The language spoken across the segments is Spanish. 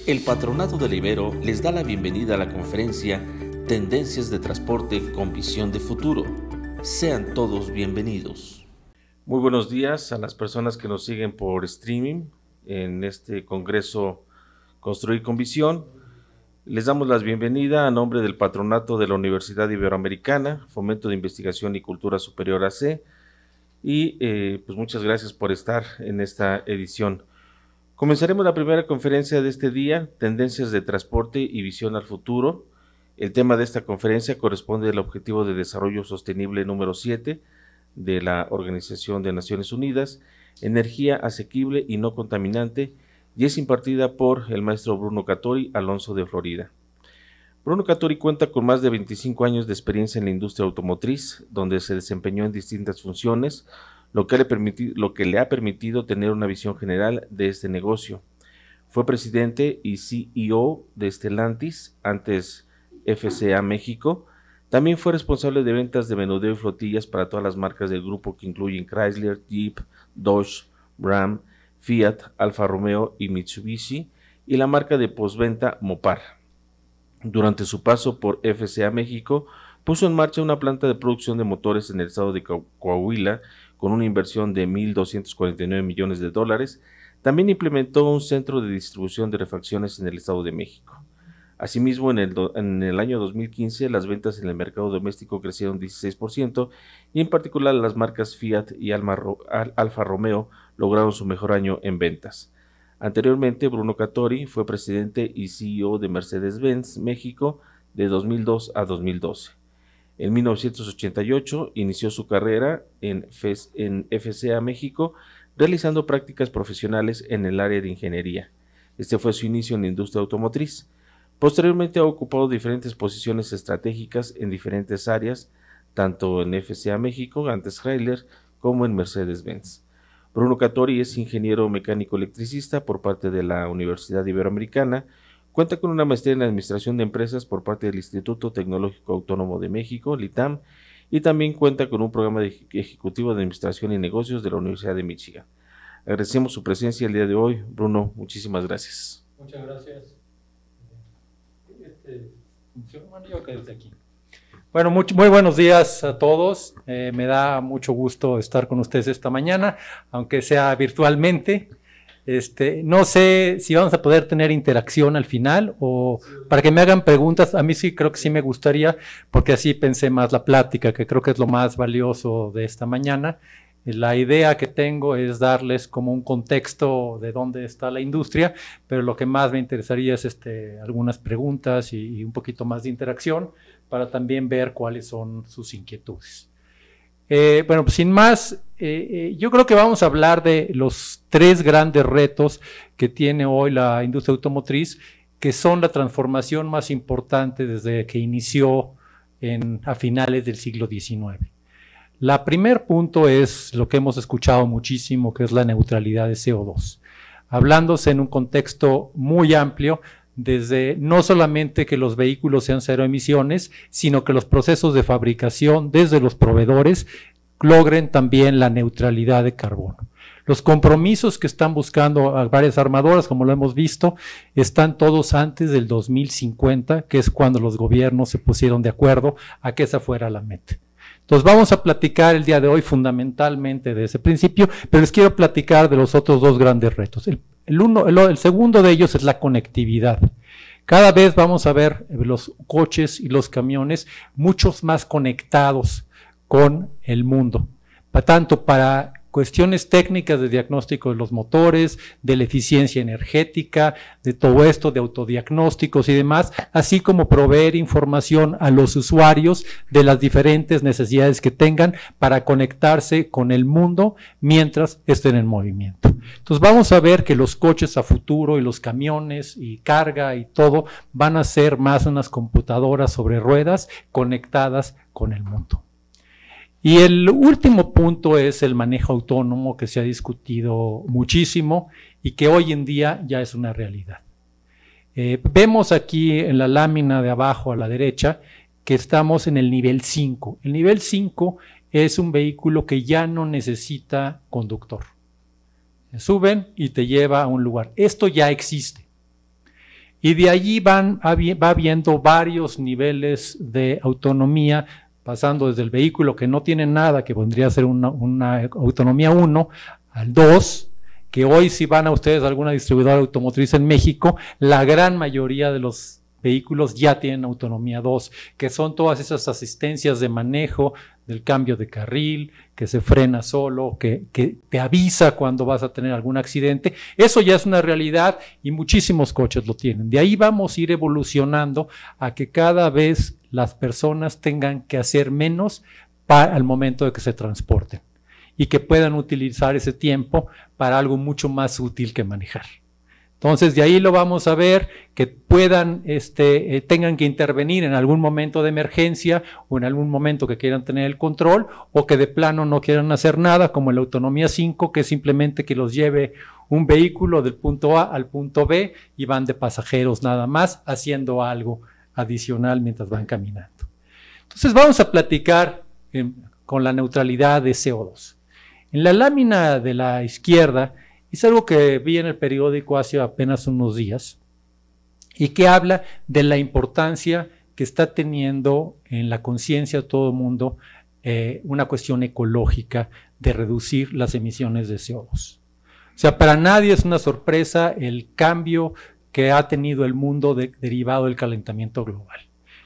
El Patronato del Ibero les da la bienvenida a la conferencia Tendencias de Transporte con Visión de Futuro. Sean todos bienvenidos. Muy buenos días a las personas que nos siguen por streaming en este congreso Construir con Visión. Les damos la bienvenida a nombre del Patronato de la Universidad Iberoamericana, Fomento de Investigación y Cultura Superior AC, y pues muchas gracias por estar en esta edición. Comenzaremos la primera conferencia de este día, Tendencias de Transporte y Visión al Futuro. El tema de esta conferencia corresponde al Objetivo de Desarrollo Sostenible número 7 de la Organización de Naciones Unidas, Energía Asequible y No Contaminante, y es impartida por el maestro Bruno Cattori Alonso de Florida. Bruno Cattori cuenta con más de 25 años de experiencia en la industria automotriz, donde se desempeñó en distintas funciones, lo que le ha permitido tener una visión general de este negocio. Fue presidente y CEO de Stellantis, antes FCA México. También fue responsable de ventas de menudeo y flotillas para todas las marcas del grupo, que incluyen Chrysler, Jeep, Dodge, Ram, Fiat, Alfa Romeo y Mitsubishi, y la marca de postventa Mopar. Durante su paso por FCA México, puso en marcha una planta de producción de motores en el estado de Coahuila con una inversión de $1,249 millones. También implementó un centro de distribución de refacciones en el estado de México. Asimismo, en el año 2015, las ventas en el mercado doméstico crecieron 16% y en particular las marcas Fiat y Alfa Romeo lograron su mejor año en ventas. Anteriormente, Bruno Cattori fue presidente y CEO de Mercedes-Benz México de 2002 a 2012. En 1988 inició su carrera en FCA México, realizando prácticas profesionales en el área de ingeniería. Este fue su inicio en la industria automotriz. Posteriormente ha ocupado diferentes posiciones estratégicas en diferentes áreas, tanto en FCA México, antes Chrysler, como en Mercedes-Benz. Bruno Cattori es ingeniero mecánico electricista por parte de la Universidad Iberoamericana. Cuenta con una maestría en Administración de Empresas por parte del Instituto Tecnológico Autónomo de México, el ITAM, y también cuenta con un programa ejecutivo de Administración y Negocios de la Universidad de Michigan. Agradecemos su presencia el día de hoy. Bruno, muchísimas gracias. Muchas gracias. Yo quedé desde aquí. Bueno, muy buenos días a todos. Me da mucho gusto estar con ustedes esta mañana, aunque sea virtualmente. No sé si vamos a poder tener interacción al final o para que me hagan preguntas. A mí sí creo que sí me gustaría, porque así pensé más la plática, que creo que es lo más valioso de esta mañana. La idea que tengo es darles como un contexto de dónde está la industria, pero lo que más me interesaría es algunas preguntas y un poquito más de interacción para también ver cuáles son sus inquietudes. Bueno, pues sin más, yo creo que vamos a hablar de los tres grandes retos que tiene hoy la industria automotriz, que son la transformación más importante desde que inició a finales del siglo XIX. La primer punto es lo que hemos escuchado muchísimo, que es la neutralidad de CO2. Hablándose en un contexto muy amplio, desde no solamente que los vehículos sean cero emisiones, sino que los procesos de fabricación desde los proveedores logren también la neutralidad de carbono. Los compromisos que están buscando varias armadoras, como lo hemos visto, están todos antes del 2050, que es cuando los gobiernos se pusieron de acuerdo a que esa fuera la meta. Entonces vamos a platicar el día de hoy fundamentalmente de ese principio, pero les quiero platicar de los otros dos grandes retos. El segundo de ellos es la conectividad. Cada vez vamos a ver los coches y los camiones muchos más conectados con el mundo, tanto para cuestiones técnicas de diagnóstico de los motores, de la eficiencia energética, de todo esto, de autodiagnósticos y demás, así como proveer información a los usuarios de las diferentes necesidades que tengan para conectarse con el mundo mientras estén en movimiento. Entonces vamos a ver que los coches a futuro y los camiones y carga y todo van a ser más unas computadoras sobre ruedas conectadas con el mundo. Y el último punto es el manejo autónomo, que se ha discutido muchísimo y que hoy en día ya es una realidad. Vemos aquí en la lámina de abajo a la derecha que estamos en el nivel 5. El nivel 5 es un vehículo que ya no necesita conductor. Suben y te lleva a un lugar. Esto ya existe. Y de allí va habiendo varios niveles de autonomía, pasando desde el vehículo que no tiene nada, que vendría a ser una autonomía 1, al 2, que hoy si van a ustedes a alguna distribuidora automotriz en México, la gran mayoría de los vehículos ya tienen autonomía 2, que son todas esas asistencias de manejo, del cambio de carril, que se frena solo, que te avisa cuando vas a tener algún accidente. Eso ya es una realidad y muchísimos coches lo tienen. De ahí vamos a ir evolucionando a que cada vez las personas tengan que hacer menos al momento de que se transporten y que puedan utilizar ese tiempo para algo mucho más útil que manejar. Entonces, de ahí lo vamos a ver, que puedan, tengan que intervenir en algún momento de emergencia o en algún momento que quieran tener el control o que de plano no quieran hacer nada, como la autonomía 5, que es simplemente que los lleve un vehículo del punto A al punto B y van de pasajeros nada más, haciendo algo adicional mientras van caminando. Entonces, vamos a platicar con la neutralidad de CO2. En la lámina de la izquierda, es algo que vi en el periódico hace apenas unos días y que habla de la importancia que está teniendo en la conciencia de todo el mundo una cuestión ecológica de reducir las emisiones de CO2. O sea, para nadie es una sorpresa el cambio que ha tenido el mundo derivado del calentamiento global.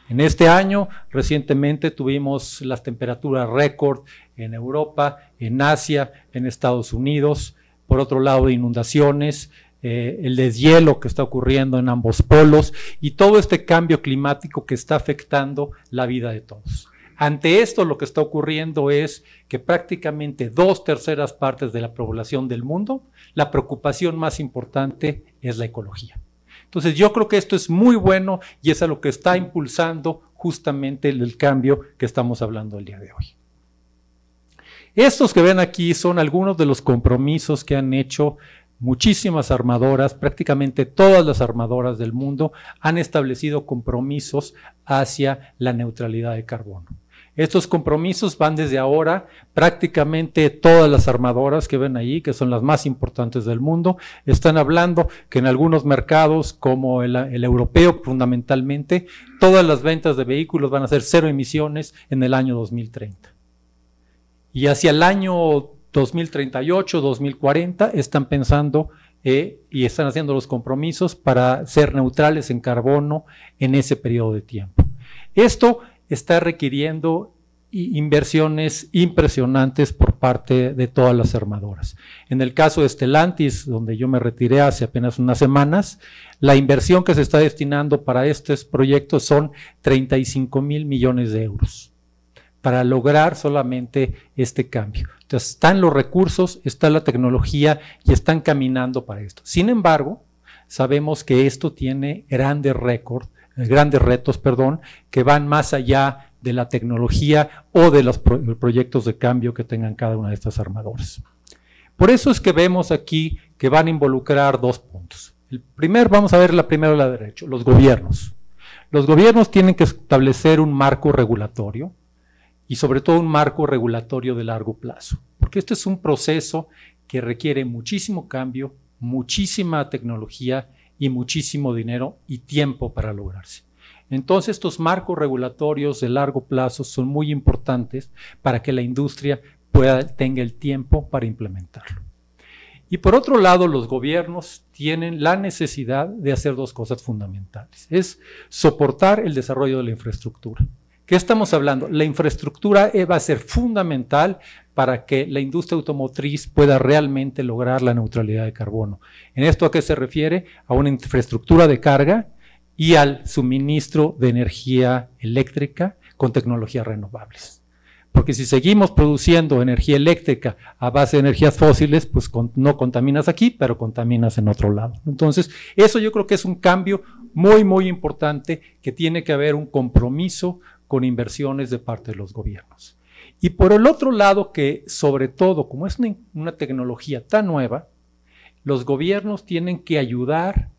En este año, recientemente tuvimos las temperaturas récord en Europa, en Asia, en Estados Unidos. Por otro lado, inundaciones, el deshielo que está ocurriendo en ambos polos y todo este cambio climático que está afectando la vida de todos. Ante esto, lo que está ocurriendo es que prácticamente 2/3 partes de la población del mundo, la preocupación más importante es la ecología. Entonces, yo creo que esto es muy bueno y es a lo que está impulsando justamente el cambio que estamos hablando el día de hoy. Estos que ven aquí son algunos de los compromisos que han hecho muchísimas armadoras, prácticamente todas las armadoras del mundo han establecido compromisos hacia la neutralidad de carbono. Estos compromisos van desde ahora, prácticamente todas las armadoras que ven ahí, que son las más importantes del mundo, están hablando que en algunos mercados, como el europeo fundamentalmente, todas las ventas de vehículos van a ser 0 emisiones en el año 2030. Y hacia el año 2038, 2040, están pensando y están haciendo los compromisos para ser neutrales en carbono en ese periodo de tiempo. Esto está requiriendo inversiones impresionantes por parte de todas las armadoras. En el caso de Stellantis, donde yo me retiré hace apenas unas semanas, la inversión que se está destinando para estos proyectos son 35,000 millones de euros. Para lograr solamente este cambio. Entonces, están los recursos, está la tecnología y están caminando para esto. Sin embargo, sabemos que esto tiene grandes retos, que van más allá de la tecnología o de los proyectos de cambio que tengan cada una de estas armadoras. Por eso es que vemos aquí que van a involucrar 2 puntos. Vamos a ver primero a la derecha, los gobiernos. Los gobiernos tienen que establecer un marco regulatorio, y sobre todo un marco regulatorio de largo plazo, porque este es un proceso que requiere muchísimo cambio, muchísima tecnología y muchísimo dinero y tiempo para lograrse. Entonces, estos marcos regulatorios de largo plazo son muy importantes para que la industria tenga el tiempo para implementarlo. Y por otro lado, los gobiernos tienen la necesidad de hacer 2 cosas fundamentales. Es soportar el desarrollo de la infraestructura. ¿Qué estamos hablando? La infraestructura va a ser fundamental para que la industria automotriz pueda realmente lograr la neutralidad de carbono. ¿En esto a qué se refiere? A una infraestructura de carga y al suministro de energía eléctrica con tecnologías renovables. Porque si seguimos produciendo energía eléctrica a base de energías fósiles, pues no contaminas aquí, pero contaminas en otro lado. Entonces, eso yo creo que es un cambio muy, muy importante, que tiene que haber un compromiso con inversiones de parte de los gobiernos. Y por el otro lado, que sobre todo, como es una tecnología tan nueva, los gobiernos tienen que ayudar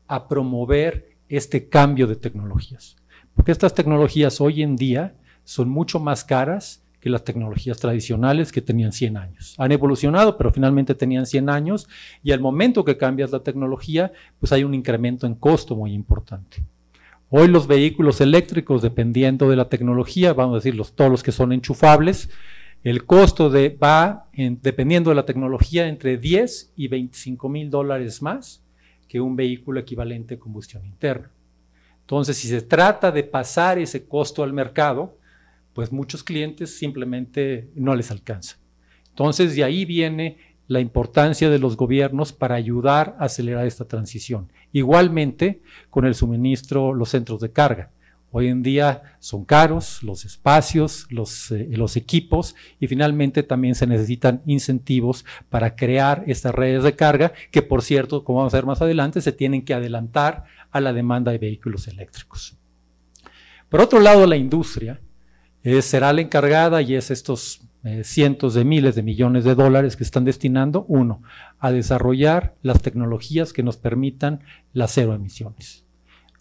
a promover este cambio de tecnologías. Porque estas tecnologías hoy en día son mucho más caras que que las tecnologías tradicionales que tenían 100 años. Han evolucionado, pero finalmente tenían 100 años y al momento que cambias la tecnología, pues hay un incremento en costo muy importante. Hoy los vehículos eléctricos, dependiendo de la tecnología, vamos a decir todos los que son enchufables, el costo dependiendo de la tecnología, entre 10 y 25 mil dólares más que un vehículo equivalente a combustión interna. Entonces, si se trata de pasar ese costo al mercado, pues muchos clientes simplemente no les alcanza. Entonces, de ahí viene la importancia de los gobiernos para ayudar a acelerar esta transición. Igualmente, con el suministro, los centros de carga. Hoy en día son caros los espacios, los equipos y finalmente también se necesitan incentivos para crear estas redes de carga que, por cierto, como vamos a ver más adelante, se tienen que adelantar a la demanda de vehículos eléctricos. Por otro lado, la industria será la encargada y es estos cientos de miles de millones de dólares que están destinando, uno, a desarrollar las tecnologías que nos permitan las cero emisiones.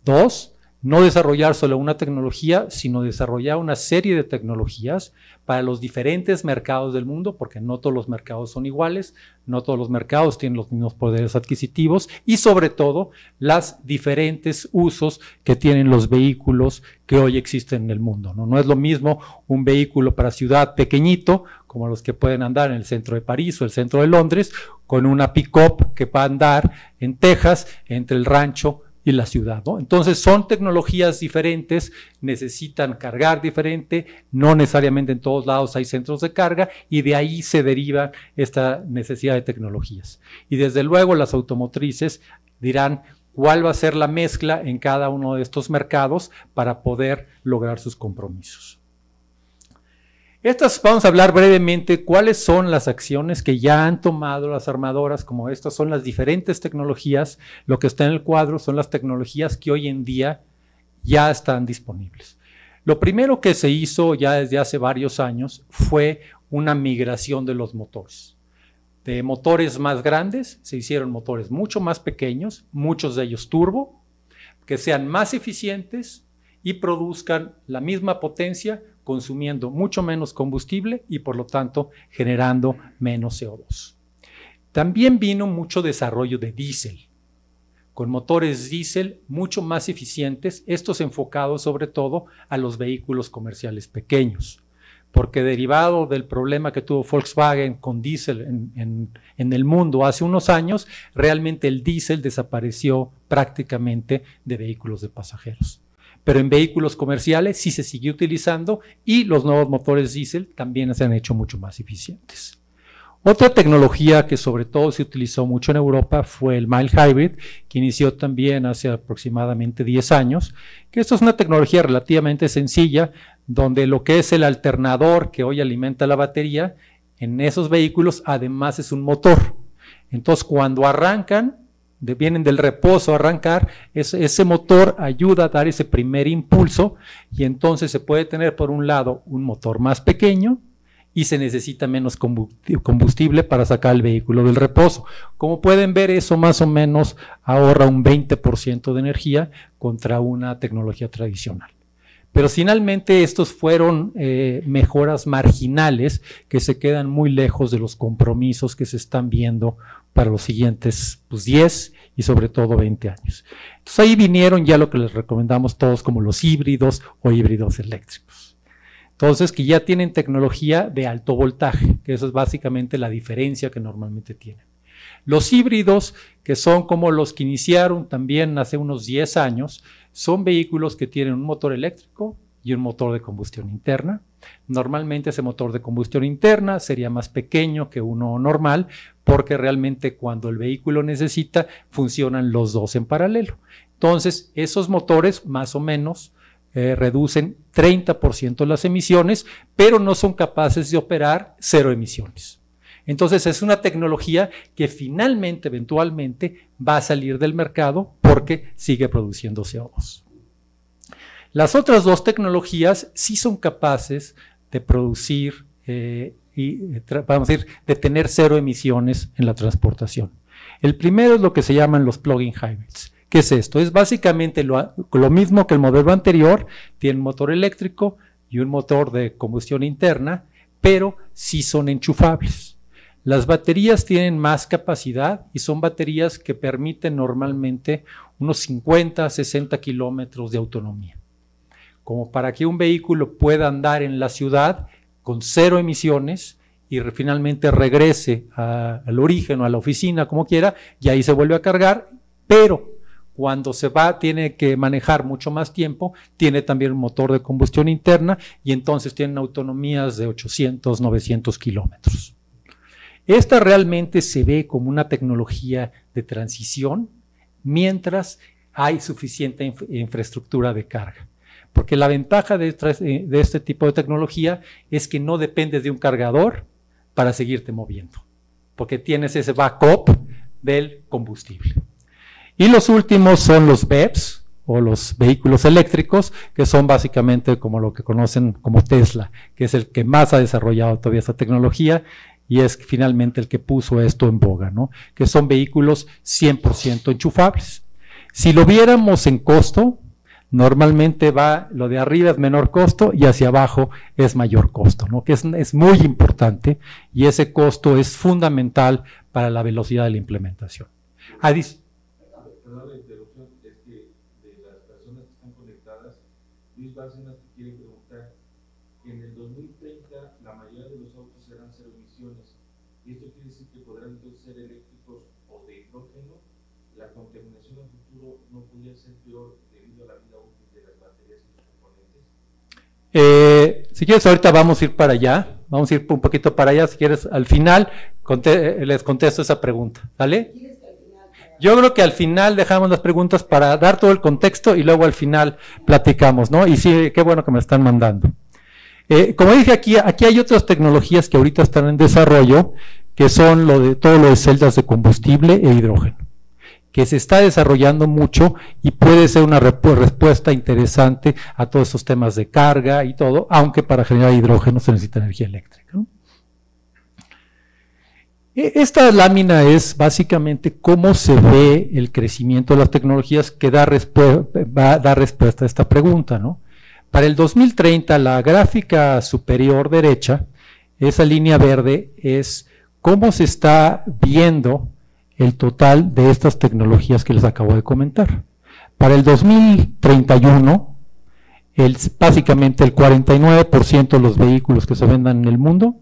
Dos, no desarrollar solo una tecnología, sino desarrollar una serie de tecnologías para los diferentes mercados del mundo, porque no todos los mercados son iguales, no todos los mercados tienen los mismos poderes adquisitivos y sobre todo los diferentes usos que tienen los vehículos que hoy existen en el mundo. No es lo mismo un vehículo para ciudad pequeñito, como los que pueden andar en el centro de París o el centro de Londres, con una pick-up que va a andar en Texas, entre el rancho y la ciudad, ¿no? Entonces son tecnologías diferentes, necesitan cargar diferente, no necesariamente en todos lados hay centros de carga y de ahí se deriva esta necesidad de tecnologías. Y desde luego las automotrices dirán cuál va a ser la mezcla en cada uno de estos mercados para poder lograr sus compromisos. Vamos a hablar brevemente cuáles son las acciones que ya han tomado las armadoras, como estas son las diferentes tecnologías. Lo que está en el cuadro son las tecnologías que hoy en día ya están disponibles. Lo primero que se hizo ya desde hace varios años fue una migración de los motores. De motores más grandes se hicieron motores mucho más pequeños, muchos de ellos turbo, que sean más eficientes y produzcan la misma potencia, consumiendo mucho menos combustible y por lo tanto generando menos CO2. También vino mucho desarrollo de diésel, con motores diésel mucho más eficientes, estos enfocados sobre todo a los vehículos comerciales pequeños, porque derivado del problema que tuvo Volkswagen con diésel en el mundo hace unos años, realmente el diésel desapareció prácticamente de vehículos de pasajeros. Pero en vehículos comerciales sí se sigue utilizando y los nuevos motores diésel también se han hecho mucho más eficientes. Otra tecnología que sobre todo se utilizó mucho en Europa fue el mild hybrid, que inició también hace aproximadamente 10 años, que esto es una tecnología relativamente sencilla, donde lo que es el alternador que hoy alimenta la batería, en esos vehículos además es un motor. Entonces cuando arrancan, vienen del reposo a arrancar, ese motor ayuda a dar ese primer impulso y entonces se puede tener por un lado un motor más pequeño y se necesita menos combustible para sacar el vehículo del reposo. Como pueden ver, eso más o menos ahorra un 20% de energía contra una tecnología tradicional. Pero finalmente estos fueron mejoras marginales que se quedan muy lejos de los compromisos que se están viendo para los siguientes 10 y sobre todo 20 años. Entonces ahí vinieron ya lo que les recomendamos todos como los híbridos o híbridos eléctricos. Entonces que ya tienen tecnología de alto voltaje, que eso es básicamente la diferencia que normalmente tienen. Los híbridos, que son como los que iniciaron también hace unos 10 años, son vehículos que tienen un motor eléctrico y un motor de combustión interna. Normalmente ese motor de combustión interna sería más pequeño que uno normal, porque realmente cuando el vehículo necesita, funcionan los dos en paralelo. Entonces, esos motores más o menos reducen 30% las emisiones, pero no son capaces de operar cero emisiones. Entonces es una tecnología que finalmente, eventualmente, va a salir del mercado porque sigue produciendo CO2. Las otras dos tecnologías sí son capaces de producir vamos a decir, de tener cero emisiones en la transportación. El primero es lo que se llaman los plug-in hybrids. ¿Qué es esto? Es básicamente lo mismo que el modelo anterior, tiene un motor eléctrico y un motor de combustión interna, pero sí son enchufables. Las baterías tienen más capacidad y son baterías que permiten normalmente unos 50 a 60 kilómetros de autonomía. Como para que un vehículo pueda andar en la ciudad con 0 emisiones y finalmente regrese al origen o a la oficina, como quiera, y ahí se vuelve a cargar, pero cuando se va, tiene que manejar mucho más tiempo, tiene también un motor de combustión interna y entonces tienen autonomías de 800, 900 kilómetros. Esta realmente se ve como una tecnología de transición mientras hay suficiente infraestructura de carga. Porque la ventaja de este tipo de tecnología es que no dependes de un cargador para seguirte moviendo, porque tienes ese backup del combustible. Y los últimos son los BEVs, o los vehículos eléctricos, que son básicamente como lo que conocen como Tesla, que es el que más ha desarrollado todavía esta tecnología y es finalmente el que puso esto en boga, ¿no? Que son vehículos 100% enchufables. Si lo viéramos en costo, normalmente lo de arriba es menor costo y hacia abajo es mayor costo, ¿no? Que es muy importante y ese costo es fundamental para la velocidad de la implementación. Perdón la interrupción, es que de las personas que están conectadas, Luis Bárcenas te quiere preguntar que en el 2030 la mayoría de los autos serán 0 emisiones, y esto quiere decir que podrán entonces ser eléctricos o de hidrógeno. La contaminación en futuro no podría ser peor debido a la vida útil de las baterías y los componentes. Si quieres ahorita vamos a ir para allá, vamos a ir un poquito para allá, si quieres al final les contesto esa pregunta, ¿vale? Yo creo que al final dejamos las preguntas para dar todo el contexto y luego al final platicamos, ¿no? Y sí, qué bueno que me están mandando. Como dije, aquí hay otras tecnologías que ahorita están en desarrollo, que son todo lo de celdas de combustible e hidrógeno, que se está desarrollando mucho y puede ser una respuesta interesante a todos esos temas de carga y todo, aunque para generar hidrógeno se necesita energía eléctrica, ¿no? Esta lámina es básicamente cómo se ve el crecimiento de las tecnologías que va a dar respuesta a esta pregunta, ¿no? Para el 2030, la gráfica superior derecha, esa línea verde, es cómo se está viendo el total de estas tecnologías que les acabo de comentar. Para el 2031, básicamente el 49% de los vehículos que se vendan en el mundo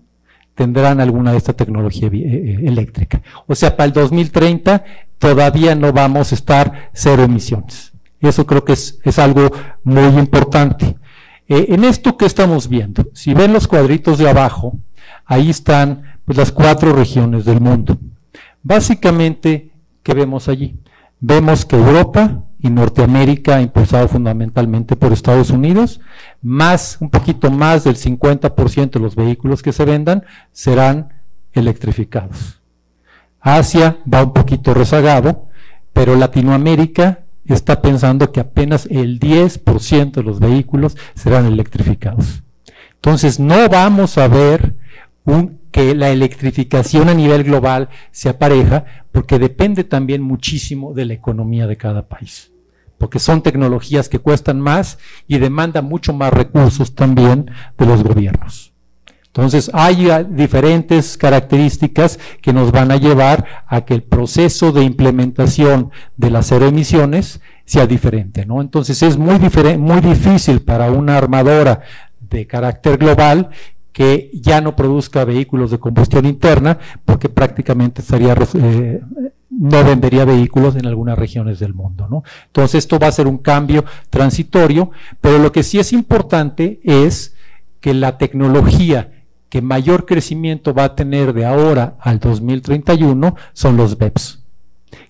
tendrán alguna de esta tecnología eléctrica. O sea, para el 2030 todavía no vamos a estar 0 emisiones. Eso creo que es algo muy importante. En esto que estamos viendo, si ven los cuadritos de abajo, ahí están pues, las 4 regiones del mundo. Básicamente, ¿qué vemos allí? Vemos que Europa y Norteamérica, impulsado fundamentalmente por Estados Unidos, un poquito más del 50% de los vehículos que se vendan serán electrificados. Asia va un poquito rezagado, pero Latinoamérica está pensando que apenas el 10% de los vehículos serán electrificados. Entonces no vamos a ver que la electrificación a nivel global sea pareja, porque depende también muchísimo de la economía de cada país, porque son tecnologías que cuestan más y demandan mucho más recursos también de los gobiernos. Entonces hay diferentes características que nos van a llevar a que el proceso de implementación de las 0 emisiones sea diferente, ¿no? Entonces es muy difícil para una armadora de carácter global que ya no produzca vehículos de combustión interna, porque prácticamente no vendería vehículos en algunas regiones del mundo, ¿no? Entonces esto va a ser un cambio transitorio, pero lo que sí es importante es que la tecnología que mayor crecimiento va a tener de ahora al 2031 son los BEVs,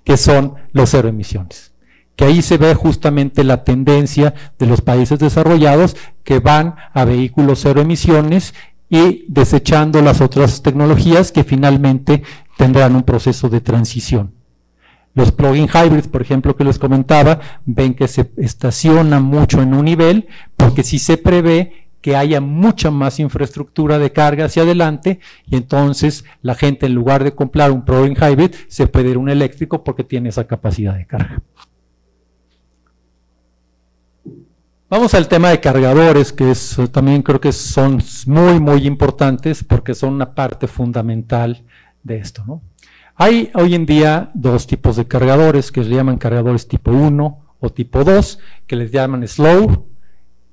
que son los 0 emisiones. Que ahí se ve justamente la tendencia de los países desarrollados que van a vehículos 0 emisiones y desechando las otras tecnologías que finalmente tendrán un proceso de transición. Los plug-in hybrids, por ejemplo, que les comentaba, ven que se estaciona mucho en un nivel, porque si se prevé que haya mucha más infraestructura de carga hacia adelante, y entonces la gente, en lugar de comprar un plug-in hybrid, se puede ir a un eléctrico porque tiene esa capacidad de carga. Vamos al tema de cargadores, que también creo que son muy importantes porque son una parte fundamental de esto, ¿no? Hay hoy en día dos tipos de cargadores que se llaman cargadores tipo 1 o tipo 2, que les llaman slow,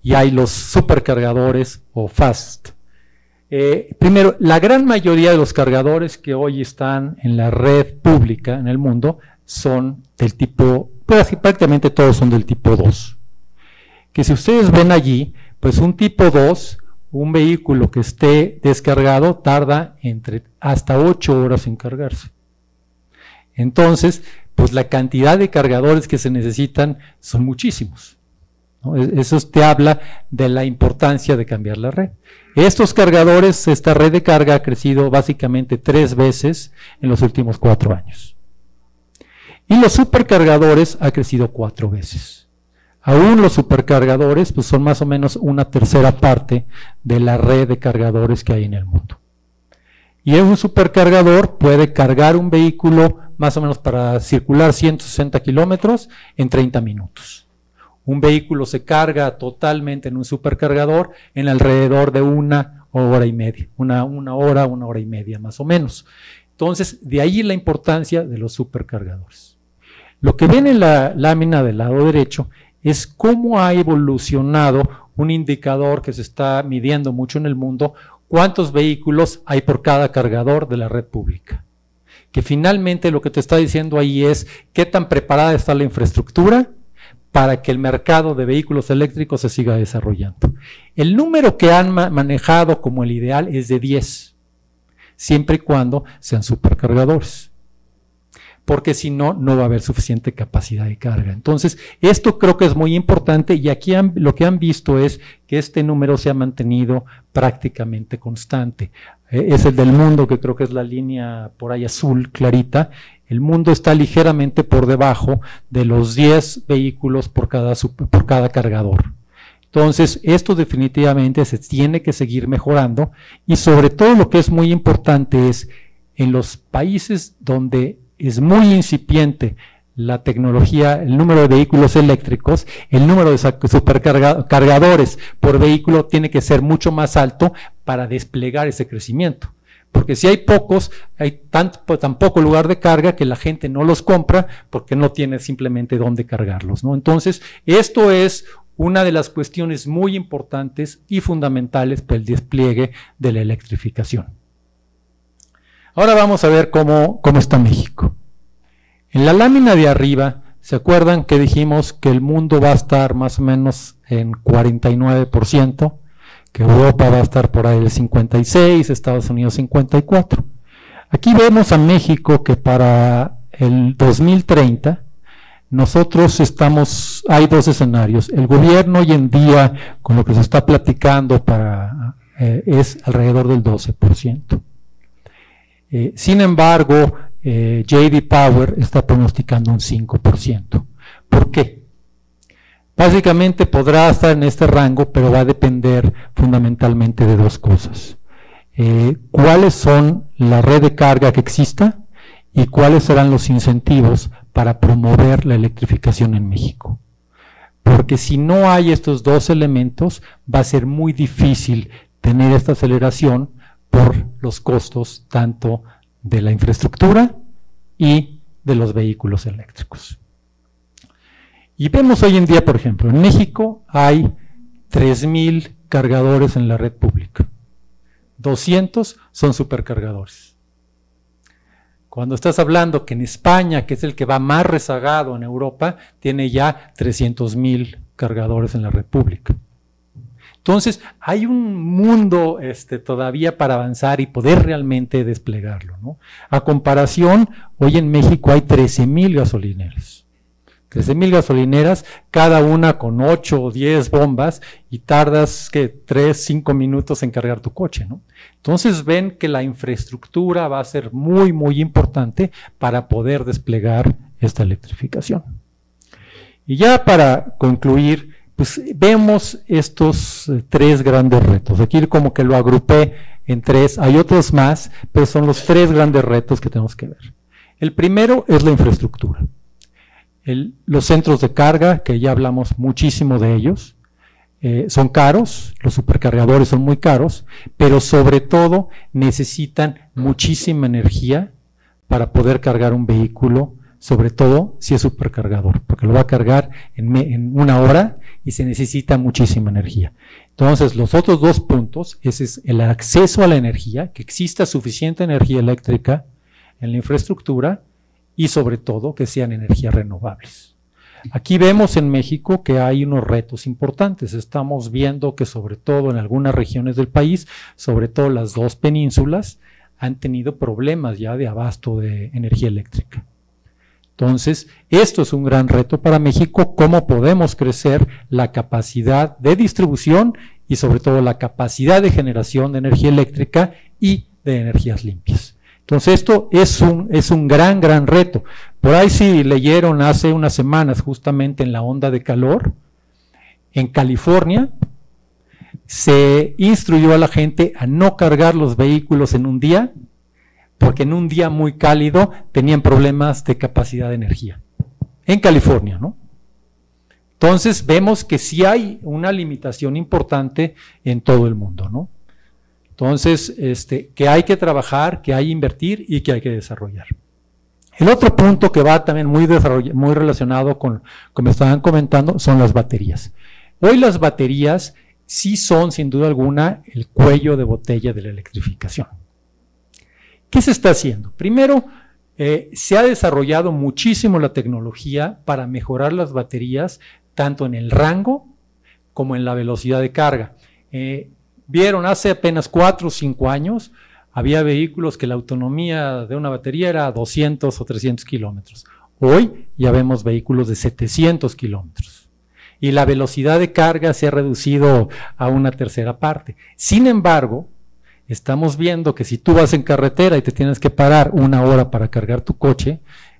y hay los supercargadores o fast. Primero, la gran mayoría de los cargadores que hoy están en la red pública en el mundo son del tipo, pues prácticamente todos son del tipo 2. Que si ustedes ven allí, pues un tipo 2, un vehículo que esté descargado tarda hasta 8 horas en cargarse. Entonces, pues la cantidad de cargadores que se necesitan son muchísimos, ¿no? Eso te habla de la importancia de cambiar la red. Estos cargadores, esta red de carga ha crecido básicamente 3 veces en los últimos 4 años. Y los supercargadores ha crecido 4 veces. Aún los supercargadores pues son más o menos una tercera parte de la red de cargadores que hay en el mundo. Y un supercargador puede cargar un vehículo más o menos para circular 160 kilómetros en 30 minutos. Un vehículo se carga totalmente en un supercargador en alrededor de 1 hora y media, una hora y media más o menos. Entonces, de ahí la importancia de los supercargadores. Lo que ven en la lámina del lado derecho es cómo ha evolucionado un indicador que se está midiendo mucho en el mundo, cuántos vehículos hay por cada cargador de la red pública. Que finalmente lo que te está diciendo ahí es qué tan preparada está la infraestructura para que el mercado de vehículos eléctricos se siga desarrollando. El número que han manejado como el ideal es de 10, siempre y cuando sean supercargadores. Porque si no, no va a haber suficiente capacidad de carga. Entonces, esto creo que es muy importante y aquí lo que han visto es que este número se ha mantenido prácticamente constante. Es el del mundo, que creo que es la línea por ahí azul clarita. El mundo está ligeramente por debajo de los 10 vehículos por cada cargador. Entonces, esto definitivamente se tiene que seguir mejorando y sobre todo lo que es muy importante es en los países donde es muy incipiente la tecnología, el número de vehículos eléctricos, el número de supercargadores por vehículo tiene que ser mucho más alto para desplegar ese crecimiento. Porque si hay pocos, hay tan poco lugar de carga que la gente no los compra porque no tiene simplemente dónde cargarlos, ¿no? Entonces, esto es una de las cuestiones muy importantes y fundamentales para el despliegue de la electrificación. Ahora vamos a ver cómo está México. En la lámina de arriba, ¿se acuerdan que dijimos que el mundo va a estar más o menos en 49%, que Europa va a estar por ahí el 56%, Estados Unidos 54%? Aquí vemos a México que para el 2030, nosotros hay 2 escenarios. El gobierno hoy en día, con lo que se está platicando, es alrededor del 12%. Sin embargo, J.D. Power está pronosticando un 5%. ¿Por qué? Básicamente podrá estar en este rango, pero va a depender fundamentalmente de 2 cosas. ¿Cuáles son la red de carga que exista y cuáles serán los incentivos para promover la electrificación en México? Porque si no hay estos 2 elementos, va a ser muy difícil tener esta aceleración por los costos tanto de la infraestructura y de los vehículos eléctricos. Y vemos hoy en día, por ejemplo, en México hay 3,000 cargadores en la red pública. 200 son supercargadores. Cuando estás hablando que en España, que es el que va más rezagado en Europa, tiene ya 300,000 cargadores en la red pública. Entonces, hay un mundo todavía para avanzar y poder realmente desplegarlo, ¿no? A comparación, hoy en México hay 13,000 gasolineras. 13,000 gasolineras, cada una con 8 o 10 bombas y tardas 3, 5 minutos en cargar tu coche, ¿no? Entonces ven que la infraestructura va a ser muy importante para poder desplegar esta electrificación. Y ya para concluir, pues vemos estos 3 grandes retos. Aquí como que lo agrupé en 3, hay otros más, pero son los 3 grandes retos que tenemos que ver. El primero es la infraestructura. Los centros de carga, que ya hablamos muchísimo de ellos. son caros, los supercargadores son muy caros, pero sobre todo necesitan muchísima energía para poder cargar un vehículo, sobre todo si es supercargador, porque lo va a cargar en 1 hora y se necesita muchísima energía. Entonces, los otros 2 puntos, ese es el acceso a la energía, que exista suficiente energía eléctrica en la infraestructura y sobre todo que sean energías renovables. Aquí vemos en México que hay unos retos importantes. Estamos viendo que sobre todo en algunas regiones del país, sobre todo las 2 penínsulas, han tenido problemas ya de abasto de energía eléctrica. Entonces, esto es un gran reto para México, cómo podemos crecer la capacidad de distribución y sobre todo la capacidad de generación de energía eléctrica y de energías limpias. Entonces, esto es un gran reto. Por ahí sí leyeron hace unas semanas, justamente en la onda de calor, en California, se instruyó a la gente a no cargar los vehículos en un día, porque en un día muy cálido tenían problemas de capacidad de energía. En California, ¿no? Entonces, vemos que sí hay una limitación importante en todo el mundo, ¿no? Entonces, que hay que trabajar, que hay que invertir y que hay que desarrollar. El otro punto que va también muy relacionado con, como estaban comentando, son las baterías. Hoy las baterías sí son, sin duda alguna, el cuello de botella de la electrificación. ¿Qué se está haciendo? Primero, se ha desarrollado muchísimo la tecnología para mejorar las baterías, tanto en el rango como en la velocidad de carga. Vieron, hace apenas 4 o 5 años, había vehículos que la autonomía de una batería era 200 o 300 kilómetros. Hoy ya vemos vehículos de 700 kilómetros. Y la velocidad de carga se ha reducido a 1/3 parte. Sin embargo, estamos viendo que si tú vas en carretera y te tienes que parar 1 hora para cargar tu coche,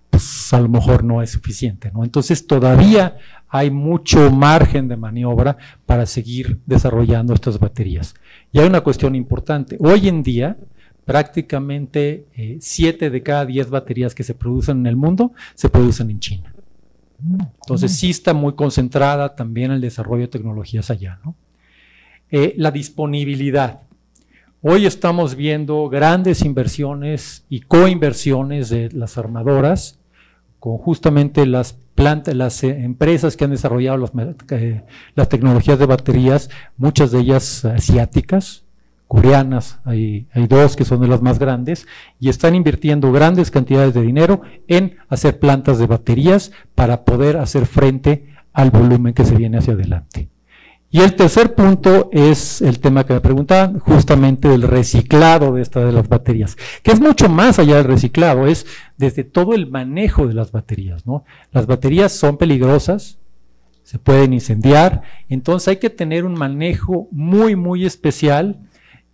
pues a lo mejor no es suficiente, ¿no? Entonces todavía hay mucho margen de maniobra para seguir desarrollando estas baterías. Y hay una cuestión importante. Hoy en día, prácticamente 7 de cada 10 baterías que se producen en el mundo se producen en China. Entonces sí está muy concentrada también el desarrollo de tecnologías allá, ¿no? La disponibilidad. Hoy estamos viendo grandes inversiones y coinversiones de las armadoras con justamente las empresas que han desarrollado las tecnologías de baterías, muchas de ellas asiáticas, coreanas, hay 2 que son de las más grandes, y están invirtiendo grandes cantidades de dinero en hacer plantas de baterías para poder hacer frente al volumen que se viene hacia adelante. Y el tercer punto es el tema que me preguntaban, justamente del reciclado de las baterías, que es mucho más allá del reciclado, es desde todo el manejo de las baterías, ¿no? Las baterías son peligrosas, se pueden incendiar, entonces hay que tener un manejo muy especial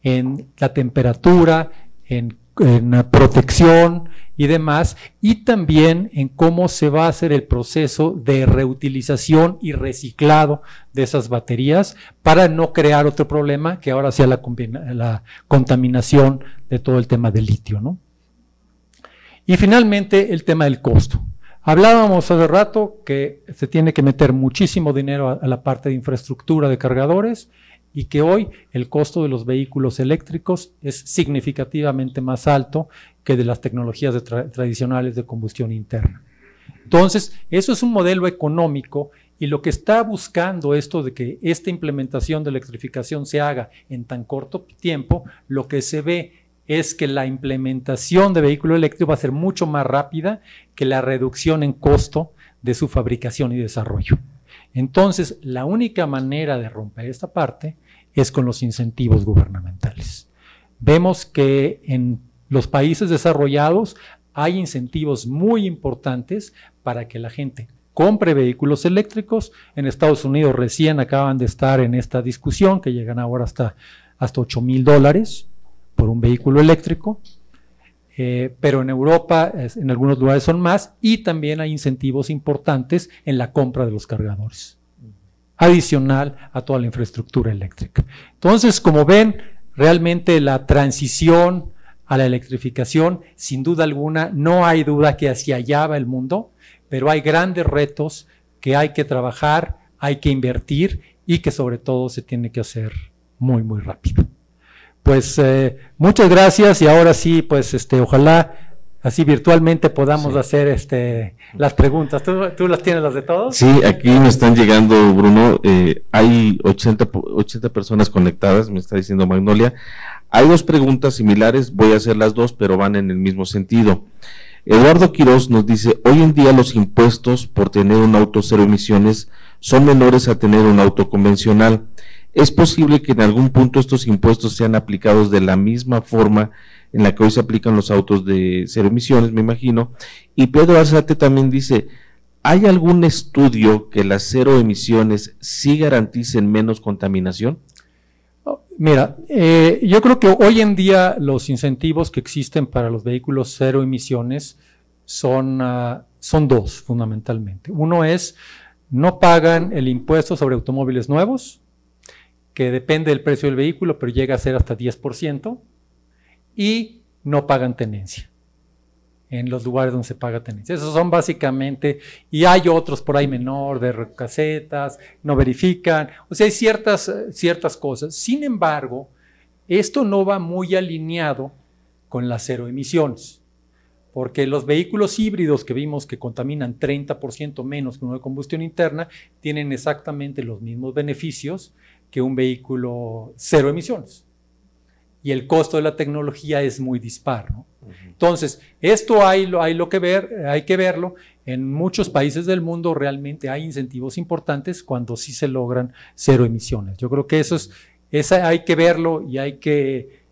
en la temperatura, en la protección y demás, y también en cómo se va a hacer el proceso de reutilización y reciclado de esas baterías para no crear otro problema que ahora sea la contaminación de todo el tema del litio, ¿no? Y finalmente el tema del costo. Hablábamos hace rato que se tiene que meter muchísimo dinero a la parte de infraestructura de cargadores y que hoy el costo de los vehículos eléctricos es significativamente más alto que de las tecnologías tradicionales de combustión interna. Entonces, eso es un modelo económico y lo que está buscando esto de que esta implementación de electrificación se haga en tan corto tiempo, lo que se ve es que la implementación de vehículo eléctrico va a ser mucho más rápida que la reducción en costo de su fabricación y desarrollo. Entonces, la única manera de romper esta parte es con los incentivos gubernamentales. Vemos que en los países desarrollados hay incentivos muy importantes para que la gente compre vehículos eléctricos. En Estados Unidos recién acaban de estar en esta discusión que llegan ahora hasta $8,000 por un vehículo eléctrico, pero en Europa en algunos lugares son más y también hay incentivos importantes en la compra de los cargadores, adicional a toda la infraestructura eléctrica. Entonces, como ven, realmente la transición a la electrificación, sin duda alguna, no hay duda que hacia allá va el mundo, pero hay grandes retos que hay que trabajar, hay que invertir y que sobre todo se tiene que hacer muy, muy rápido. Pues muchas gracias y ahora sí, pues ojalá así virtualmente podamos hacer las preguntas. ¿Tú las tienes las de todos? Sí, aquí me están llegando, Bruno, hay 80 personas conectadas, me está diciendo Magnolia. Hay dos preguntas similares, voy a hacer las dos, pero van en el mismo sentido. Eduardo Quiroz nos dice, hoy en día los impuestos por tener un auto cero emisiones son menores a tener un auto convencional. ¿Es posible que en algún punto estos impuestos sean aplicados de la misma forma en la que hoy se aplican los autos de cero emisiones, me imagino? Y Pedro Arzate también dice, ¿hay algún estudio que las cero emisiones sí garanticen menos contaminación? Mira, yo creo que hoy en día los incentivos que existen para los vehículos cero emisiones son dos fundamentalmente. Uno es, no pagan el impuesto sobre automóviles nuevos, que depende del precio del vehículo, pero llega a ser hasta 10%, y no pagan tenencia en los lugares donde se paga tenencia. Esos son básicamente, y hay otros por ahí menor, de casetas, no verifican, o sea, hay ciertas cosas. Sin embargo, esto no va muy alineado con las cero emisiones, porque los vehículos híbridos que vimos que contaminan 30% menos que uno de combustión interna, tienen exactamente los mismos beneficios que un vehículo cero emisiones. Y el costo de la tecnología es muy dispar, ¿no? Entonces, esto hay que verlo. En muchos países del mundo realmente hay incentivos importantes cuando sí se logran cero emisiones. Yo creo que hay que verlo y hay que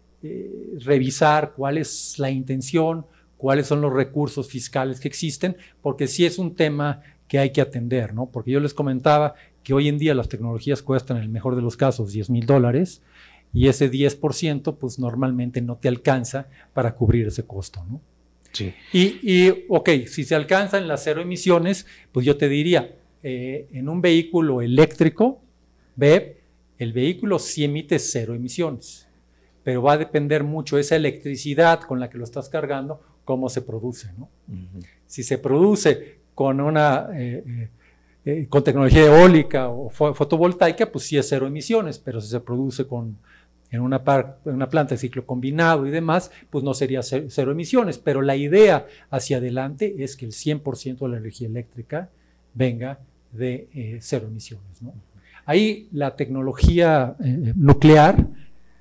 revisar cuál es la intención, cuáles son los recursos fiscales que existen, porque sí es un tema que hay que atender, ¿no? Porque yo les comentaba que hoy en día las tecnologías cuestan, en el mejor de los casos, $10,000, y ese 10% pues normalmente no te alcanza para cubrir ese costo, ¿no? Sí. Ok, si se alcanzan las cero emisiones, pues yo te diría, en un vehículo eléctrico, BEV, el vehículo sí emite cero emisiones, pero va a depender mucho esa electricidad con la que lo estás cargando, cómo se produce, ¿no? Si se produce con con tecnología eólica o fotovoltaica, pues sí es cero emisiones, pero si se produce en una planta de ciclo combinado y demás, pues no sería cero emisiones, pero la idea hacia adelante es que el 100% de la energía eléctrica venga de cero emisiones, ¿no? Ahí la tecnología nuclear,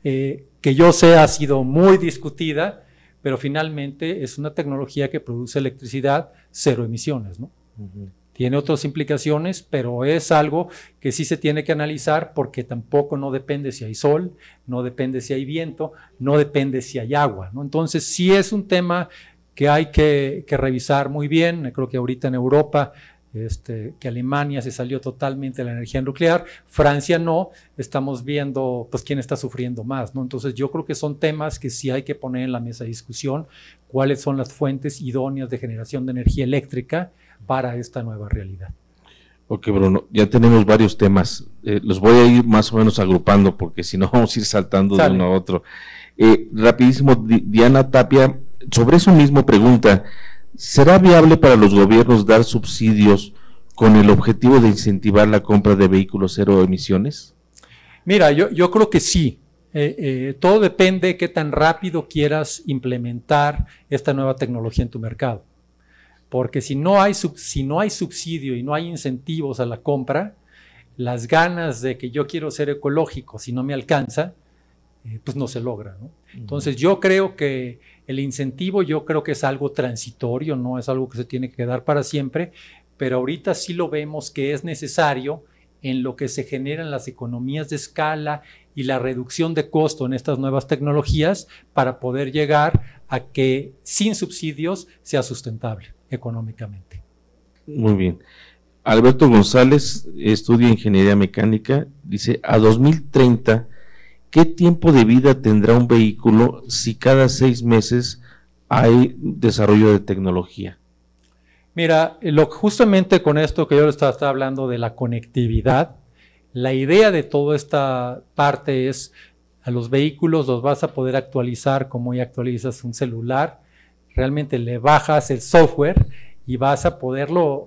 que yo sé ha sido muy discutida, pero finalmente es una tecnología que produce electricidad cero emisiones, ¿no? Tiene otras implicaciones, pero es algo que sí se tiene que analizar porque tampoco no depende si hay sol, no depende si hay viento, no depende si hay agua, ¿no? Entonces sí es un tema que hay que revisar muy bien. Creo que ahorita en Europa, que Alemania se salió totalmente de la energía nuclear, Francia no, estamos viendo pues quién está sufriendo más, ¿no? Entonces yo creo que son temas que sí hay que poner en la mesa de discusión, cuáles son las fuentes idóneas de generación de energía eléctrica para esta nueva realidad. Ok, Bruno, ya tenemos varios temas, los voy a ir más o menos agrupando porque si no vamos a ir saltando de uno a otro. Rapidísimo, Diana Tapia, sobre eso mismo pregunta, ¿será viable para los gobiernos dar subsidios con el objetivo de incentivar la compra de vehículos cero emisiones? Mira, yo creo que sí. Todo depende de qué tan rápido quieras implementar esta nueva tecnología en tu mercado. Porque si no hay subsidio y no hay incentivos a la compra, las ganas de que yo quiero ser ecológico, si no me alcanza, pues no se logra, ¿no? Entonces yo creo que el incentivo, yo creo que es algo transitorio, no es algo que se tiene que dar para siempre, pero ahorita sí lo vemos que es necesario en lo que se generan las economías de escala y la reducción de costo en estas nuevas tecnologías para poder llegar a que sin subsidios sea sustentable económicamente. Muy bien. Alberto González estudia ingeniería mecánica, dice, a 2030, ¿qué tiempo de vida tendrá un vehículo si cada 6 meses hay desarrollo de tecnología? Mira, justamente con esto que yo estaba hablando de la conectividad, la idea de toda esta parte es, a los vehículos los vas a poder actualizar como ya actualizas un celular, realmente le bajas el software y vas a poderlo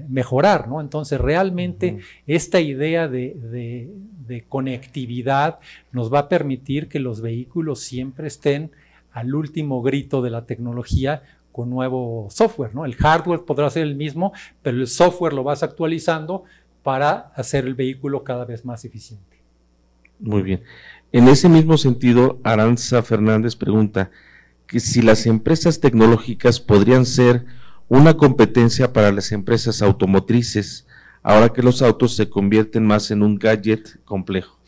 mejorar, ¿no? Entonces, realmente esta idea de conectividad nos va a permitir que los vehículos siempre estén al último grito de la tecnología con nuevo software, ¿no? El hardware podrá ser el mismo, pero el software lo vas actualizando para hacer el vehículo cada vez más eficiente. Muy bien. En ese mismo sentido, Aranza Fernández pregunta que si las empresas tecnológicas podrían ser una competencia para las empresas automotrices, ahora que los autos se convierten más en un gadget complejo.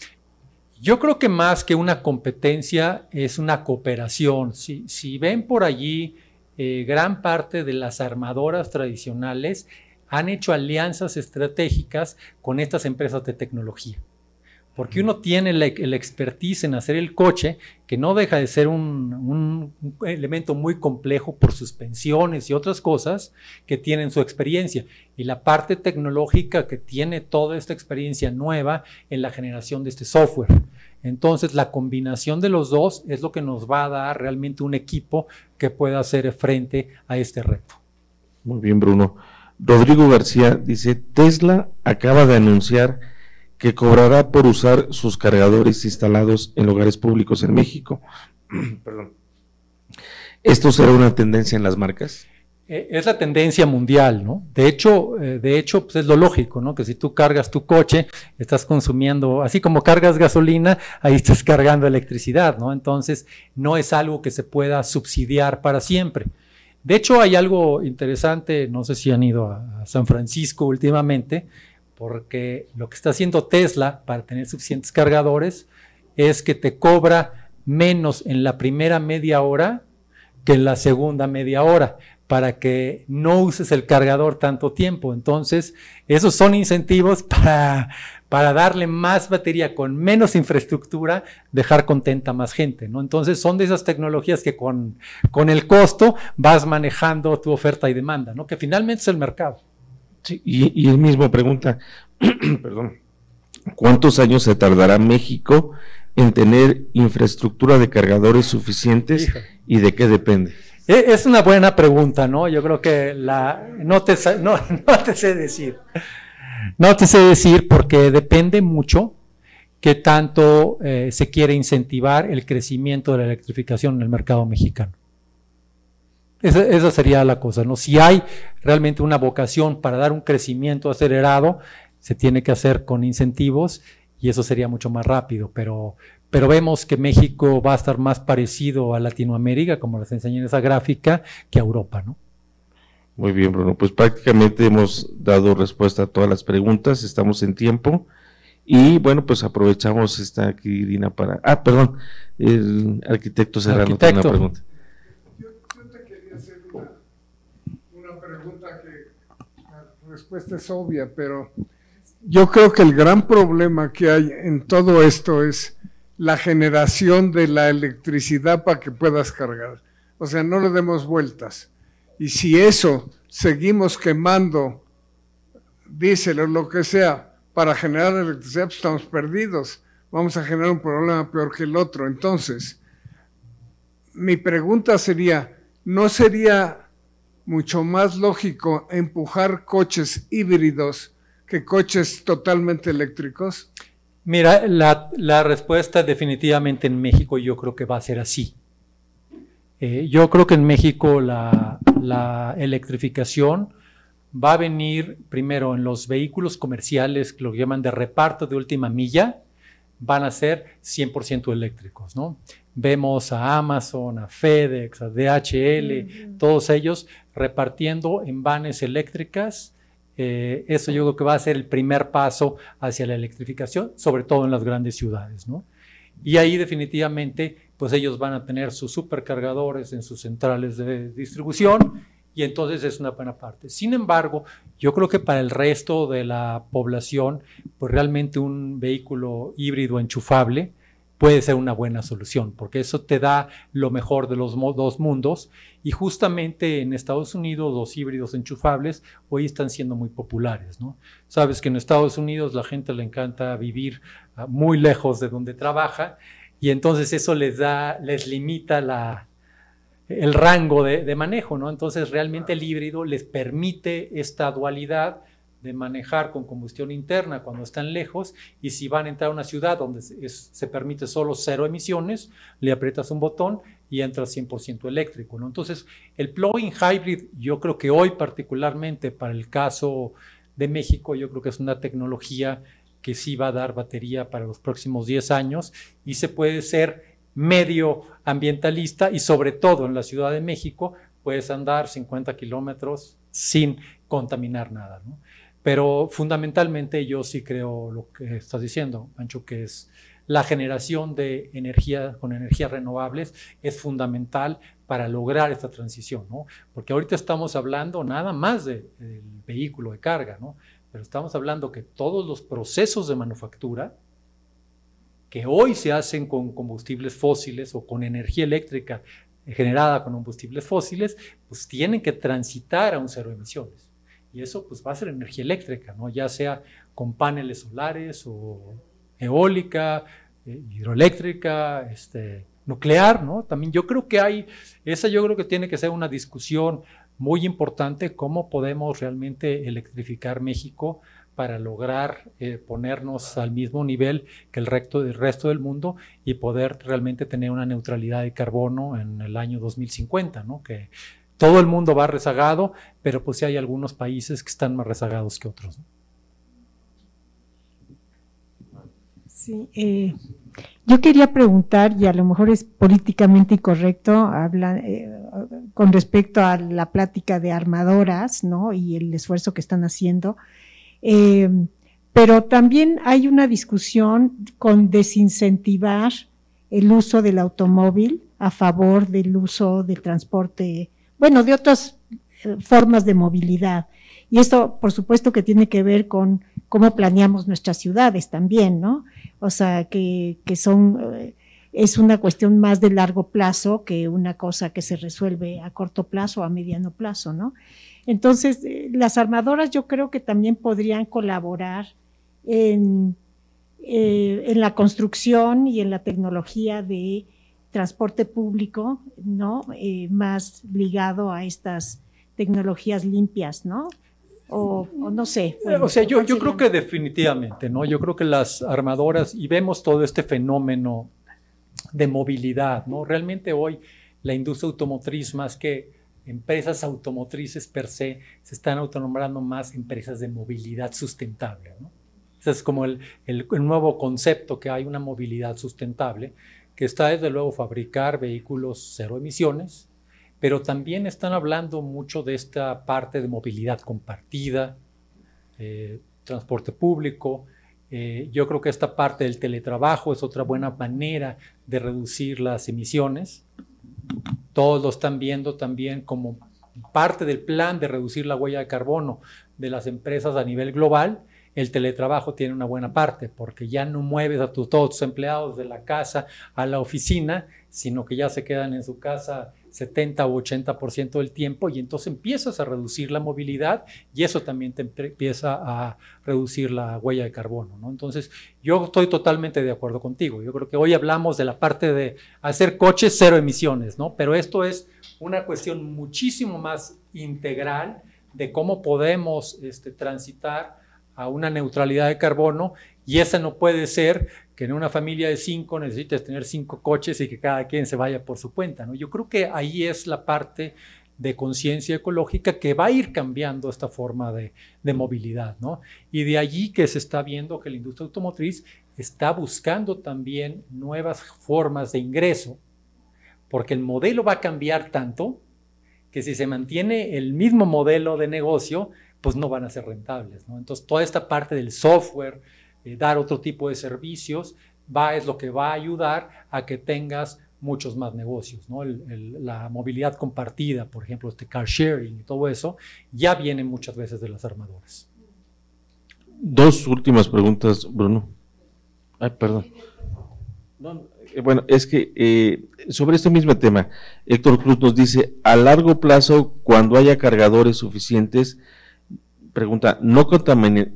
Yo creo que más que una competencia es una cooperación. Si ven por allí, gran parte de las armadoras tradicionales han hecho alianzas estratégicas con estas empresas de tecnología. Porque uno tiene el expertise en hacer el coche, que no deja de ser un elemento muy complejo por suspensiones y otras cosas que tienen su experiencia. Y la parte tecnológica que tiene toda esta experiencia nueva en la generación de este software. Entonces, la combinación de los dos es lo que nos va a dar realmente un equipo que pueda hacer frente a este reto. Muy bien, Bruno. Rodrigo García dice, Tesla acaba de anunciar que cobrará por usar sus cargadores instalados en lugares públicos en México. Perdón. ¿Esto será una tendencia en las marcas? Es la tendencia mundial, ¿no? De hecho, pues es lo lógico, ¿no? Que si tú cargas tu coche, estás consumiendo, así como cargas gasolina, ahí estás cargando electricidad, ¿no? Entonces, no es algo que se pueda subsidiar para siempre. De hecho, hay algo interesante, no sé si han ido a San Francisco últimamente, porque lo que está haciendo Tesla para tener suficientes cargadores es que te cobra menos en la primera media hora que en la segunda media hora, para que no uses el cargador tanto tiempo. Entonces, esos son incentivos para darle más batería con menos infraestructura, dejar contenta a más gente, ¿no? Entonces, son de esas tecnologías que con el costo vas manejando tu oferta y demanda, ¿no? Que finalmente es el mercado. Sí, y él mismo pregunta, perdón, ¿cuántos años se tardará México en tener infraestructura de cargadores suficientes y de qué depende? Es una buena pregunta, ¿no? Yo creo que no te sé decir. No te sé decir porque depende mucho qué tanto se quiere incentivar el crecimiento de la electrificación en el mercado mexicano. Esa sería la cosa, ¿no? Si hay realmente una vocación para dar un crecimiento acelerado, se tiene que hacer con incentivos y eso sería mucho más rápido, pero vemos que México va a estar más parecido a Latinoamérica, como les enseñé en esa gráfica, que a Europa, ¿no? Muy bien, Bruno, pues prácticamente hemos dado respuesta a todas las preguntas, estamos en tiempo y bueno, pues aprovechamos esta aquí, Dina, para... perdón, el arquitecto Serrano tiene una pregunta. Yo te quería hacer una pregunta que la respuesta es obvia, pero yo creo que el gran problema que hay en todo esto es la generación de la electricidad para que puedas cargar. O sea, no le demos vueltas. Y si eso seguimos quemando diésel o lo que sea para generar electricidad, pues estamos perdidos. Vamos a generar un problema peor que el otro. Entonces, mi pregunta sería, ¿no sería mucho más lógico empujar coches híbridos que coches totalmente eléctricos? Mira, la respuesta definitivamente en México yo creo que va a ser así. Yo creo que en México la electrificación va a venir primero en los vehículos comerciales, lo que llaman de reparto de última milla, van a ser 100% eléctricos, ¿no? Vemos a Amazon, a FedEx, a DHL, todos ellos repartiendo en vanes eléctricas. Eso yo creo que va a ser el primer paso hacia la electrificación, sobre todo en las grandes ciudades, ¿no? Y ahí definitivamente, pues ellos van a tener sus supercargadores en sus centrales de distribución y entonces es una buena parte. Sin embargo, yo creo que para el resto de la población, pues realmente un vehículo híbrido enchufable puede ser una buena solución, porque eso te da lo mejor de los dos mundos y justamente en Estados Unidos los híbridos enchufables hoy están siendo muy populares, ¿no? Sabes que en Estados Unidos la gente le encanta vivir muy lejos de donde trabaja y entonces eso les limita el rango de manejo, ¿no? Entonces realmente el híbrido les permite esta dualidad de manejar con combustión interna cuando están lejos, y si van a entrar a una ciudad donde se permite solo 0 emisiones, le aprietas un botón y entra 100% eléctrico, ¿no? Entonces el plug-in hybrid, yo creo que hoy particularmente para el caso de México, yo creo que es una tecnología que sí va a dar batería para los próximos 10 años y se puede ser medio ambientalista, y sobre todo en la Ciudad de México puedes andar 50 kilómetros sin contaminar nada, ¿no? Pero fundamentalmente yo sí creo lo que estás diciendo, Pancho, que es la generación de energía con energías renovables es fundamental para lograr esta transición, ¿no? Porque ahorita estamos hablando nada más del vehículo de carga, ¿no? Pero estamos hablando que todos los procesos de manufactura que hoy se hacen con combustibles fósiles o con energía eléctrica generada con combustibles fósiles, pues tienen que transitar a un 0 emisiones. Y eso pues va a ser energía eléctrica, ¿no? Ya sea con paneles solares o eólica, hidroeléctrica, nuclear, ¿no? También yo creo que yo creo que tiene que ser una discusión muy importante, cómo podemos realmente electrificar México para lograr ponernos al mismo nivel que el resto del mundo y poder realmente tener una neutralidad de carbono en el año 2050, ¿no? Que todo el mundo va rezagado, pero pues sí hay algunos países que están más rezagados que otros, ¿no? Sí, yo quería preguntar, y a lo mejor es políticamente incorrecto, con respecto a la plática de armadoras, ¿no? Y el esfuerzo que están haciendo. Pero también hay una discusión con desincentivar el uso del automóvil a favor del uso del transporte, bueno, de otras formas de movilidad. Y esto, por supuesto, que tiene que ver con cómo planeamos nuestras ciudades también, ¿no? O sea, que es una cuestión más de largo plazo que una cosa que se resuelve a corto plazo o a mediano plazo, ¿no? Entonces, las armadoras yo creo que también podrían colaborar en la construcción y en la tecnología de transporte público, ¿no? Más ligado a estas tecnologías limpias, ¿no? O no sé. Bueno, o sea, yo creo que definitivamente, ¿no? Yo creo que las armadoras, y vemos todo este fenómeno de movilidad, ¿no? Realmente hoy la industria automotriz, más que empresas automotrices per se están autonombrando más empresas de movilidad sustentable, ¿no? Ese es como el nuevo concepto, que hay una movilidad sustentable, que está desde luego fabricar vehículos 0 emisiones, pero también están hablando mucho de esta parte de movilidad compartida, transporte público. Yo creo que esta parte del teletrabajo es otra buena manera de reducir las emisiones. Todos lo están viendo también como parte del plan de reducir la huella de carbono de las empresas a nivel global. El teletrabajo tiene una buena parte, porque ya no mueves a todos tus empleados de la casa a la oficina, sino que ya se quedan en su casa 70 u 80% del tiempo, y entonces empiezas a reducir la movilidad, y eso también te empieza a reducir la huella de carbono, ¿no? Entonces, yo estoy totalmente de acuerdo contigo. Yo creo que hoy hablamos de la parte de hacer coches 0 emisiones, ¿no? Pero esto es una cuestión muchísimo más integral de cómo podemos transitar a una neutralidad de carbono, y esa no puede ser que en una familia de 5 necesites tener 5 coches y que cada quien se vaya por su cuenta, ¿no? Yo creo que ahí es la parte de conciencia ecológica que va a ir cambiando esta forma de movilidad, ¿no? Y de allí que se está viendo que la industria automotriz está buscando también nuevas formas de ingreso, porque el modelo va a cambiar tanto que si se mantiene el mismo modelo de negocio, pues no van a ser rentables, ¿no? Entonces, toda esta parte del software, dar otro tipo de servicios, es lo que va a ayudar a que tengas muchos más negocios, ¿no? La movilidad compartida, por ejemplo, car sharing y todo eso, ya viene muchas veces de las armadoras. 2 últimas preguntas, Bruno. Ay, perdón. Bueno, es que sobre este mismo tema, Héctor Cruz nos dice, a largo plazo, cuando haya cargadores suficientes, pregunta, ¿no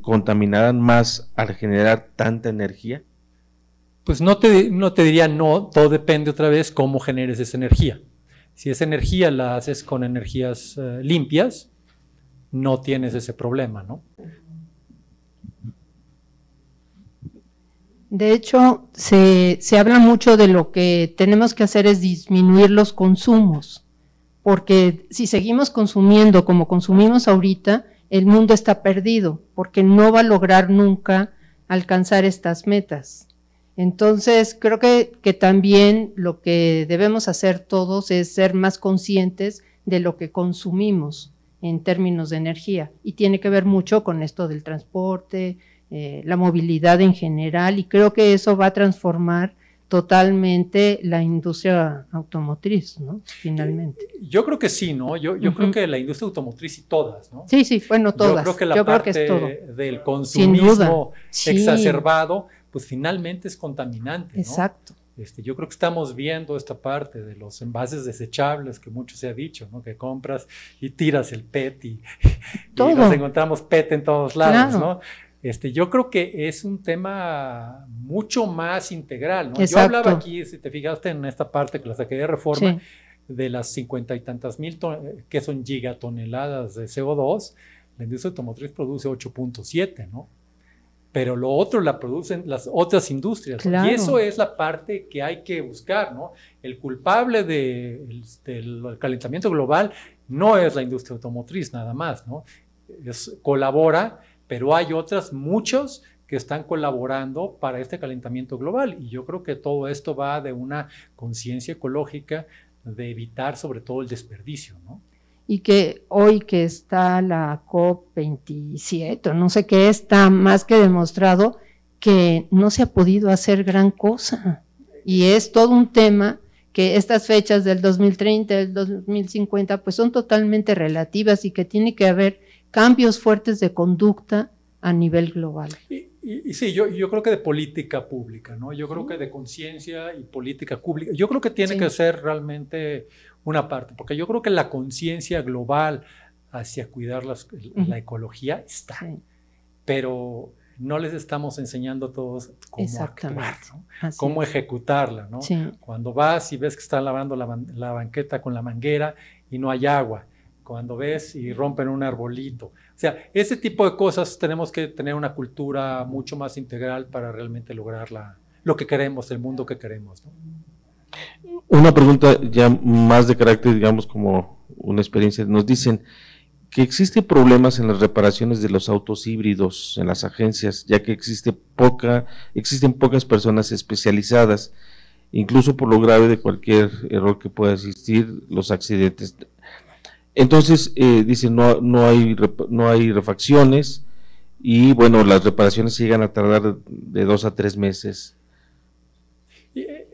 contaminarán más al generar tanta energía? Pues no te diría no, todo depende otra vez cómo generes esa energía. Si esa energía la haces con energías limpias, no tienes ese problema, ¿no? De hecho, se habla mucho de lo que tenemos que hacer es disminuir los consumos, porque si seguimos consumiendo como consumimos ahorita, el mundo está perdido, porque no va a lograr nunca alcanzar estas metas. Entonces, creo que también lo que debemos hacer todos es ser más conscientes de lo que consumimos en términos de energía, y tiene que ver mucho con esto del transporte, la movilidad en general, y creo que eso va a transformar totalmente la industria automotriz, ¿no? Finalmente. Yo creo que sí, ¿no? Yo creo que la industria automotriz y todas, ¿no? Sí, bueno, todas. Yo creo que la parte del consumismo exacerbado, pues finalmente es contaminante, ¿no? Exacto. Yo creo que estamos viendo esta parte de los envases desechables que mucho se ha dicho, ¿no? Que compras y tiras el PET y nos encontramos PET en todos lados, claro, ¿no? Yo creo que es un tema mucho más integral, ¿no? Exacto. Yo hablaba aquí, si te fijaste en esta parte que la Secretaría de Reforma, de las 50 y tantas mil, que son gigatoneladas de CO2, la industria automotriz produce 8.7, ¿no? Pero lo otro la producen las otras industrias, claro, y eso es la parte que hay que buscar, ¿no? El culpable del calentamiento global no es la industria automotriz nada más, ¿no? Colabora, pero hay otras, muchos, que están colaborando para este calentamiento global, y yo creo que todo esto va de una conciencia ecológica de evitar sobre todo el desperdicio, ¿no? Y que hoy que está la COP27, no sé qué, está más que demostrado que no se ha podido hacer gran cosa, y es todo un tema que estas fechas del 2030, del 2050, pues son totalmente relativas, y que tiene que haber cambios fuertes de conducta a nivel global. Y sí, yo creo que de política pública, ¿no? Yo creo que de conciencia y política pública. Yo creo que tiene que ser realmente una parte, porque yo creo que la conciencia global hacia cuidar la ecología está, pero no les estamos enseñando a todos cómo actuar, ¿no? Cómo ejecutarla, ¿no? Sí. Cuando vas y ves que están lavando la banqueta con la manguera y no hay agua, cuando ves y rompen un arbolito. O sea, ese tipo de cosas tenemos que tener una cultura mucho más integral para realmente lograr lo que queremos, el mundo que queremos, ¿no? Una pregunta ya más de carácter, digamos, como una experiencia. Nos dicen que existen problemas en las reparaciones de los autos híbridos en las agencias, ya que existen pocas personas especializadas, incluso por lo grave de cualquier error que pueda existir, los accidentes. Entonces, dicen, no hay refacciones, y bueno, las reparaciones llegan a tardar de 2 a 3 meses.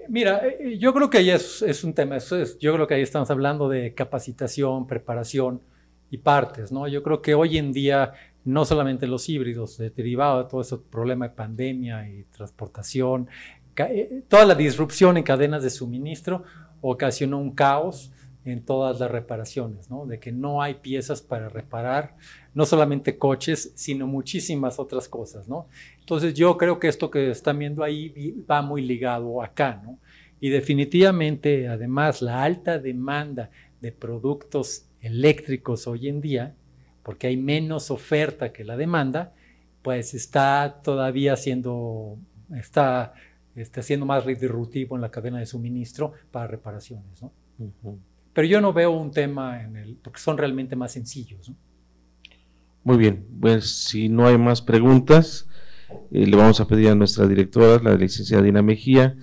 Mira, yo creo que ahí es un tema, yo creo que ahí estamos hablando de capacitación, preparación y partes, ¿no? Yo creo que hoy en día, no solamente los híbridos, derivado de todo ese problema de pandemia y transportación, toda la disrupción en cadenas de suministro ocasionó un caos en todas las reparaciones, ¿no? De que no hay piezas para reparar, no solamente coches, sino muchísimas otras cosas, ¿no? Entonces yo creo que esto que están viendo ahí va muy ligado acá, ¿no? Y definitivamente, además, la alta demanda de productos eléctricos hoy en día, porque hay menos oferta que la demanda, pues está todavía siendo más disruptivo en la cadena de suministro para reparaciones, ¿no? Uh-huh. Pero yo no veo un tema porque son realmente más sencillos, ¿no? Muy bien, pues si no hay más preguntas, le vamos a pedir a nuestra directora, la licenciada Dina Mejía,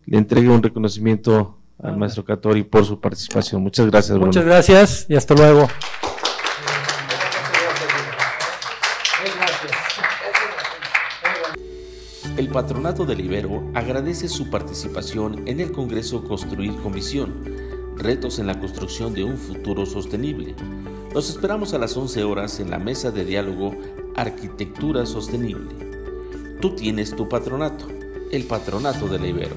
le entregue un reconocimiento al maestro Catori por su participación. Muchas gracias, Bruno. Muchas gracias y hasta luego. El Patronato del Ibero agradece su participación en el Congreso Construir con Visión, retos en la construcción de un futuro sostenible. Los esperamos a las 11 horas en la mesa de diálogo Arquitectura Sostenible. Tú tienes tu patronato, el Patronato del Ibero.